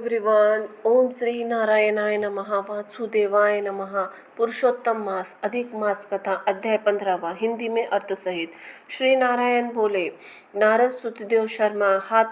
Everyone. ओम श्री नारायणाय नमः। वासुदेवाय नमः। पुरुषोत्तम मास अधिक मास कथा अध्याय 15वां हिंदी में अर्थ सहित। श्री नारायण बोले। नारद सुतदेव शर्मा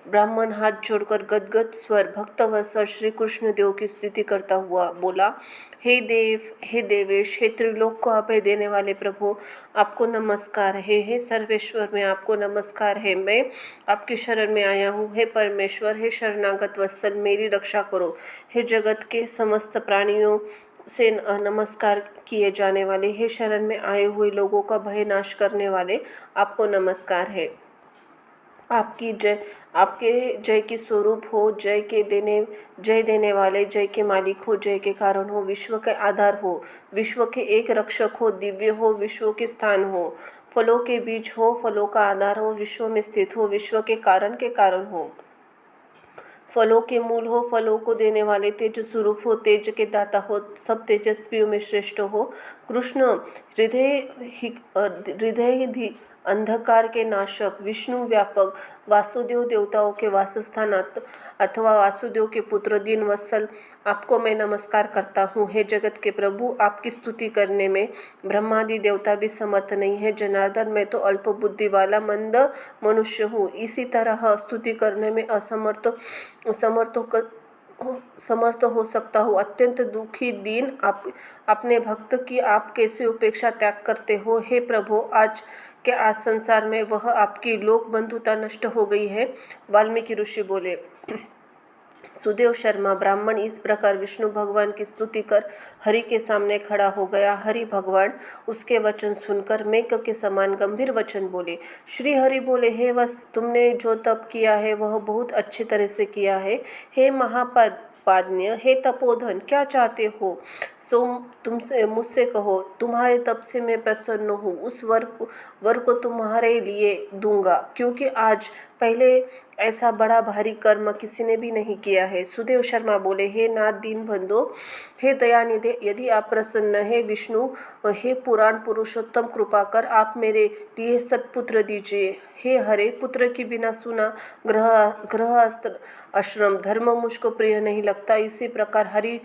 ब्राह्मण हाथ जोड़कर गदगद स्वर भक्तवत्सल श्री कृष्ण देव की स्तुति करता हुआ बोला, हे देव, हे देवेश, हे त्रिलोक को अभय देने वाले प्रभु, आपको नमस्कार है। हे सर्वेश्वर, में आपको नमस्कार है। मैं आपकी शरण में आया हूँ। हे परमेश्वर, हे शरणागत वत्सल, मेरी रक्षा करो। हे जगत के समस्त प्राणियों से नमस्कार किए जाने वाले, हे शरण में आए हुए लोगों का भय नाश करने वाले, आपको नमस्कार है। आपकी जय, आपके जय की स्वरूप हो, जय देने वाले, जय के मालिक हो, जय के कारण हो, विश्व के आधार हो, विश्व के एक रक्षक हो, दिव्य हो, विश्व के स्थान हो, फलों के बीज हो, फलों का आधार हो, विश्व में स्थित हो, विश्व के कारण हो, फलों के मूल हो, फलों को देने वाले, तेज स्वरूप हो, तेज के दाता हो, सब तेजस्वियों में श्रेष्ठ हो, कृष्ण हृदय अंधकार के नाशक, विष्णु व्यापक, वासुदेव देवताओं के वासस्थान अथवा वासुदेव के पुत्र दीन वत्सल, आपको मैं नमस्कार करता हूँ। हे जगत के प्रभु, आपकी स्तुति करने में ब्रह्मादि देवता भी समर्थ नहीं है। जनार्दन, मैं तो अल्प बुद्धि वाला मंद मनुष्य हूँ, इसी तरह स्तुति करने में समर्थ हो सकता हूँ। अत्यंत दुखी दीन अपने भक्त की आप कैसे उपेक्षा त्याग करते हो। हे प्रभु, आज संसार में वह आपकी लोक बंधुता नष्ट हो गई है। वाल्मीकि ऋषि बोले। सुदेव शर्मा ब्राह्मण इस प्रकार विष्णु भगवान की स्तुति कर हरि के सामने खड़ा हो गया। हरि भगवान उसके वचन सुनकर मेघ के समान गंभीर वचन बोले। श्री हरि बोले, हे वत्स, तुमने जो तप किया है वह बहुत अच्छी तरह से किया है। हे महापाद्य, हे तपोधन, क्या चाहते हो सो तुमसे मुझसे कहो। तुम्हारे तप से मैं प्रसन्न हूँ। उस वर को तुम्हारे लिए दूंगा, क्योंकि आज पहले ऐसा बड़ा भारी कर्म किसी ने भी नहीं किया है। सुदेव शर्मा बोले, हे नाथ दीन बंधो, हे दयानिधे, यदि आप प्रसन्न है विष्णु, हे पुराण पुरुषोत्तम, कृपा कर आप मेरे लिए सत्पुत्र दीजिए। हे हरे, पुत्र के बिना सुना गृहस्थ आश्रम धर्म मुझको प्रिय नहीं लगता। इसी प्रकार हरि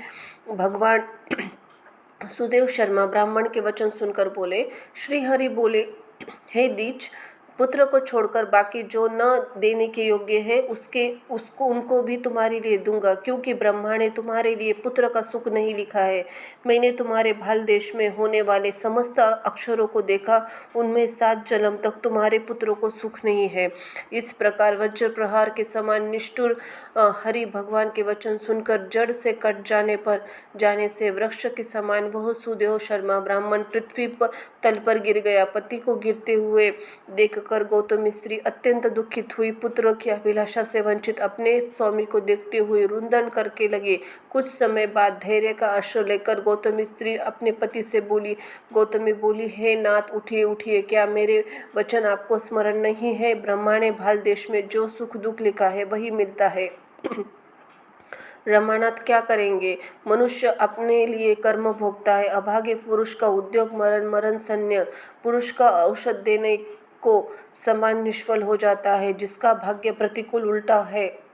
भगवान सुदेव शर्मा ब्राह्मण के वचन सुनकर बोले। श्री हरि बोले, हे दीच, पुत्र को छोड़कर बाकी जो न देने के योग्य है उनको भी तुम्हारे लिए दूंगा, क्योंकि ब्रह्मा ने तुम्हारे लिए पुत्र का सुख नहीं लिखा है। मैंने तुम्हारे भाल देश में होने वाले समस्त अक्षरों को देखा, उनमें 7 जन्म तक तुम्हारे पुत्रों को सुख नहीं है। इस प्रकार वज्र प्रहार के समान निष्ठुर हरि भगवान के वचन सुनकर जड़ से कट जाने से वृक्ष के समान वह सुदेव शर्मा ब्राह्मण पृथ्वी तल पर गिर गया। पति को गिरते हुए देखकर गौतमी स्त्री अत्यंत दुखित हुई। पुत्र की अभिलाषा से वंचित अपने स्वामी को देखते हुए रुंदन करके लगे। कुछ समय बाद धैर्य का आश्रय लेकर गौतमी स्त्री अपने पति से बोली। गौतमी बोली, हे नाथ, उठिए उठिए, क्या मेरे वचन आपको स्मरण नहीं है? ब्रह्मा ने भाल देश में जो सुख दुख लिखा है वही मिलता है। रमानाथ क्या करेंगे? मनुष्य अपने लिए कर्म भोगता है। अभागे पुरुष का उद्योग मरण सन्य पुरुष का औषध देने को समान निष्फल हो जाता है। जिसका भाग्य प्रतिकूल उल्टा है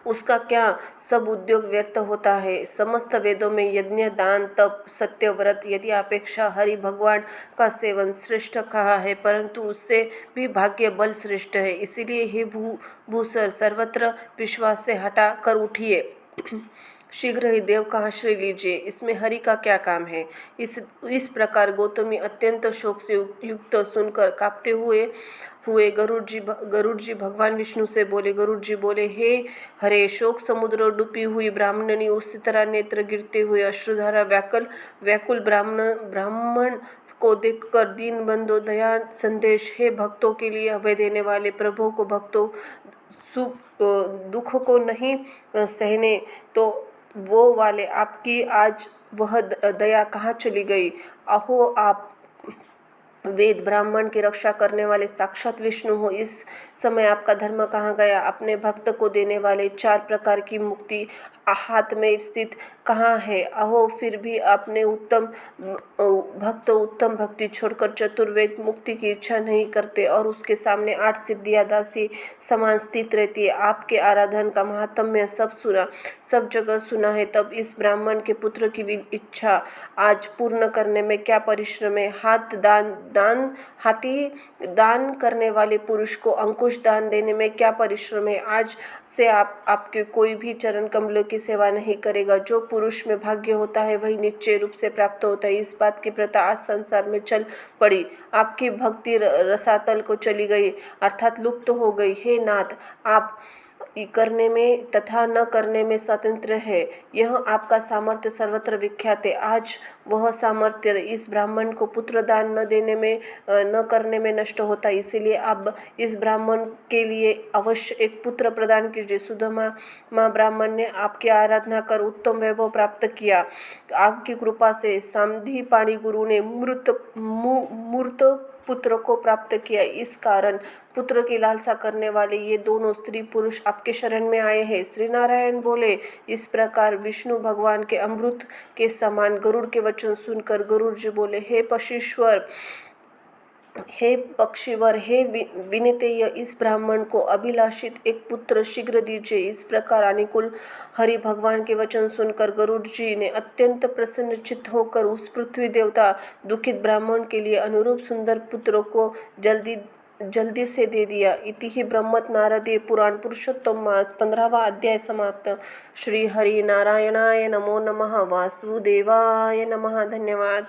उसका क्या सब उद्योग व्यर्थ होता है। समस्त वेदों में यज्ञ, दान, तप, सत्य, व्रत यदि अपेक्षा हरि भगवान का सेवन श्रेष्ठ कहा है, परंतु उससे भी भाग्य बल श्रेष्ठ है। इसीलिए हे भूसर, सर्वत्र विश्वास से हटा कर उठिए। शीघ्र ही देव का आश्रय लीजिए। इसमें हरि का क्या काम है? इस प्रकार गौतमी अत्यंत शोक से युक्त सुनकर कांपते हुए गरुड़ जी भगवान विष्णु से बोले। गरुड़ जी बोले, हे हरे, शोक समुद्र डूबी हुई ब्राह्मणी उसी तरह नेत्र गिरते हुए अश्रुधारा व्याकुल ब्राह्मण को देखकर दीन बंधो दया संदेश, हे भक्तों के लिए अभय देने वाले प्रभु को भक्तों दुख को नहीं सहने तो वो वाले आपकी आज वह दया कहाँ चली गई? अहो, आप वेद ब्राह्मण की रक्षा करने वाले साक्षात विष्णु हो। इस समय आपका धर्म कहाँ गया? अपने भक्त को देने वाले 4 प्रकार की मुक्ति हाथ में स्थित कहाँ है? अहो, फिर भी आपने उत्तम भक्ति छोड़कर चतुर्वेद मुक्ति की इच्छा नहीं करते और उसके सामने 8 सिद्धियाँ दासी समान स्थित रहती है। आपके आराधन का महात्म्य सब जगह सुना है। तब इस ब्राह्मण के पुत्र की इच्छा आज पूर्ण करने में क्या परिश्रम है? हाथी दान करने वाले पुरुष को अंकुश दान देने में क्या परिश्रम है? आज से आपके कोई भी चरण कमलों की सेवा नहीं करेगा। जो पुरुष में भाग्य होता है वही निश्चय रूप से प्राप्त होता है। इस बात की प्रथा आज संसार में चल पड़ी। आपकी भक्ति रसातल को चली गई, अर्थात लुप्त हो गई। हे नाथ, आप करने में तथा न करने में स्वतंत्र है। यह आपका सामर्थ्य सर्वत्र विख्यात है। आज वह सामर्थ्य इस ब्राह्मण को पुत्र दान न करने में नष्ट होता है। इसीलिए आप इस ब्राह्मण के लिए अवश्य एक पुत्र प्रदान कीजिए। सुदामा माँ ब्राह्मण ने आपकी आराधना कर उत्तम वैभव प्राप्त किया। आपकी कृपा से सांदीपनी गुरु ने मूर्त पुत्र को प्राप्त किया। इस कारण पुत्र की लालसा करने वाले ये दोनों स्त्री पुरुष आपके शरण में आए हैं। श्री नारायण बोले। इस प्रकार विष्णु भगवान के अमृत के समान गरुड़ के वचन सुनकर गरुड़ जी बोले, हे पक्षीवर, हे विनतेय, इस ब्राह्मण को अभिलाषित एक पुत्र शीघ्र दीजिए। इस प्रकार अनुकूल हरि भगवान के वचन सुनकर गरुड़ जी ने अत्यंत प्रसन्नचित्त होकर उस पृथ्वी देवता दुखित ब्राह्मण के लिए अनुरूप सुंदर पुत्र को जल्दी से दे दिया। इति ही ब्रह्मत नारदीय पुराण पुरुषोत्तम मास 15वां अध्याय समाप्त। श्री हरि नारायणाय नमो नमः। वासुदेवाय नमः। धन्यवाद।